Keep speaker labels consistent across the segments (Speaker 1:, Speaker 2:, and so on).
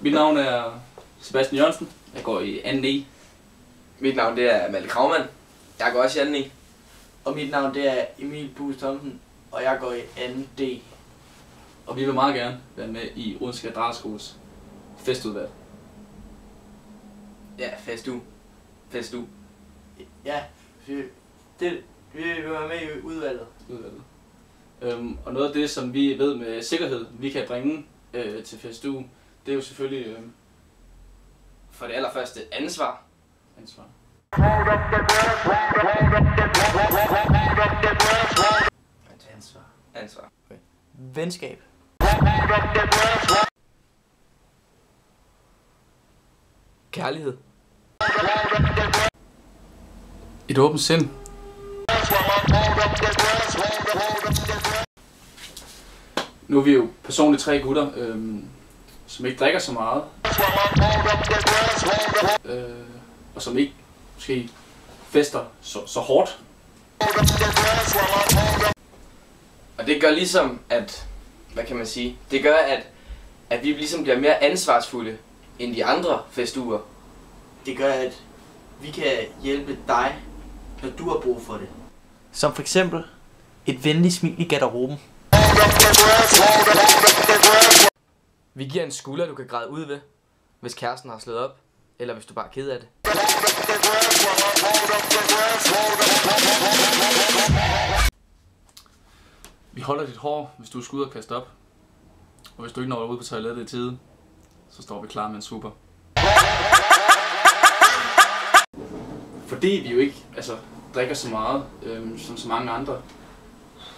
Speaker 1: Mit navn er Sebastian Jørgensen. Jeg går i 2. E.
Speaker 2: Mit navn det er Malte Kragmann. Jeg går også i 2. E.
Speaker 3: Og mit navn det er Emil Buus Thomsen, og jeg går i 2. D.
Speaker 1: Og vi vil meget gerne være med i Odense Katedralskoles festudvalg.
Speaker 2: Ja, festu.
Speaker 3: Ja, vi vil være med i udvalget.
Speaker 1: Og noget af det, som vi ved med sikkerhed, vi kan bringe til festu, det er jo selvfølgelig
Speaker 2: For det allerførste ansvar. Ansvar.
Speaker 3: Okay. Venskab.
Speaker 2: Kærlighed.
Speaker 1: Et åbent sind. Nu er vi jo personligt 3 gutter, som ikke drikker så meget. Og som ikke måske fester så hårdt.
Speaker 2: Og det gør ligesom, at, hvad kan man sige, det gør, at vi ligesom bliver mere ansvarsfulde end de andre festuer.
Speaker 3: Det gør, at vi kan hjælpe dig, når du har brug for det. Som for eksempel et venligt smil i garderoben.
Speaker 2: Vi giver en skulder, du kan græde ud ved, hvis kæresten har slået op, eller hvis du bare er ked af det.
Speaker 1: Vi holder dit hår, hvis du er skudt og kaste op. Og hvis du ikke når ud på toilettet i tide, så står vi klar med en super. Fordi vi jo ikke drikker så meget, som så mange andre,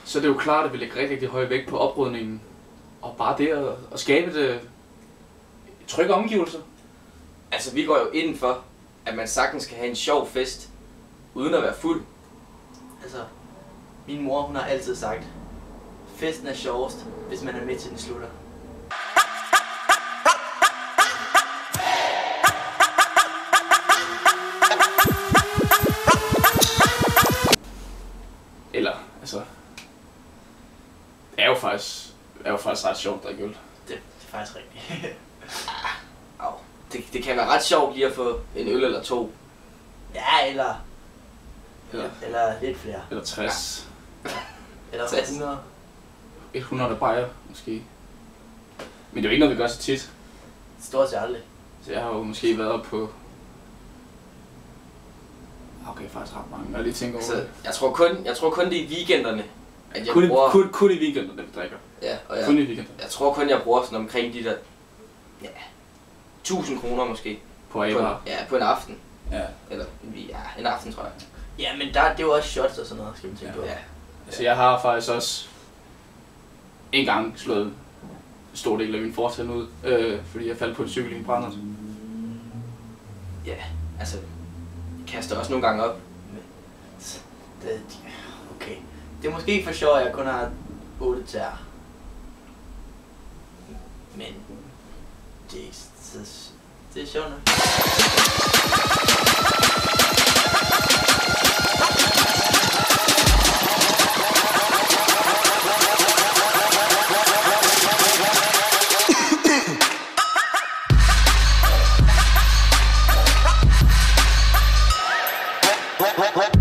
Speaker 1: så er det jo klart, at vi lægger rigtig høj vægt på oprydningen. Og bare det at skabe et trygge omgivelser.
Speaker 2: Altså, vi går jo ind for, at man sagtens skal have en sjov fest, uden at være fuld.
Speaker 3: Altså, min mor hun har altid sagt, festen er sjovest, hvis man er med til den slutter.
Speaker 1: Eller, det er jo faktisk ret sjovt at drikke øl.
Speaker 3: Det er faktisk rigtigt.
Speaker 2: Det kan være ret sjovt lige at få en øl eller 2.
Speaker 3: Ja, eller lidt flere.
Speaker 1: Eller 60.
Speaker 3: Ja. Eller 100.
Speaker 1: 100 bajer måske. Men det er jo ikke noget, vi gør så tit.
Speaker 3: Stort set aldrig.
Speaker 1: Så jeg har jo måske været op på... Okay, faktisk ret mange. Jeg lige tænker over det.
Speaker 2: Jeg tror kun det er i weekenderne, at jeg
Speaker 1: kun i weekenderne, vi drikker.
Speaker 2: Ja, og
Speaker 1: kun i weekenderne.
Speaker 2: Jeg tror kun, jeg bruger sådan omkring de der... Ja, 1000 kroner måske.
Speaker 1: På A-bar?
Speaker 2: Ja, på en aften.
Speaker 1: Ja.
Speaker 2: Eller en aften, tror jeg.
Speaker 3: Ja, men det er jo også shots og sådan noget, skal man tænke på.
Speaker 2: Ja.
Speaker 1: Altså, jeg har faktisk også en gang slået en stor del af min fortænd ud, fordi jeg faldt på en cykel i en brænder.
Speaker 2: Ja, altså, jeg kaster også nogle gange op.
Speaker 3: Okay. Det er måske ikke for sjovt, at jeg kun har 8 tær. Men det er sjovt nok.
Speaker 4: What?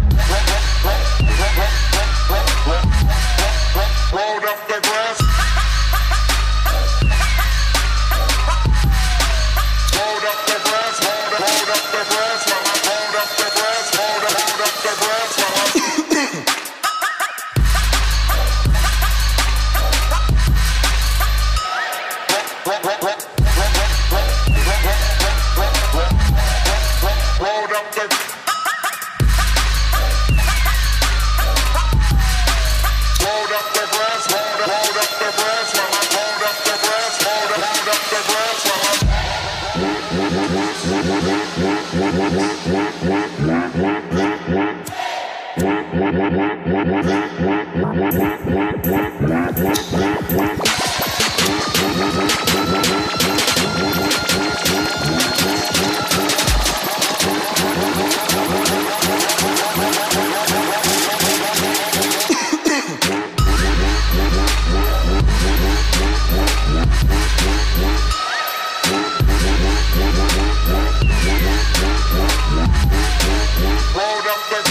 Speaker 4: There's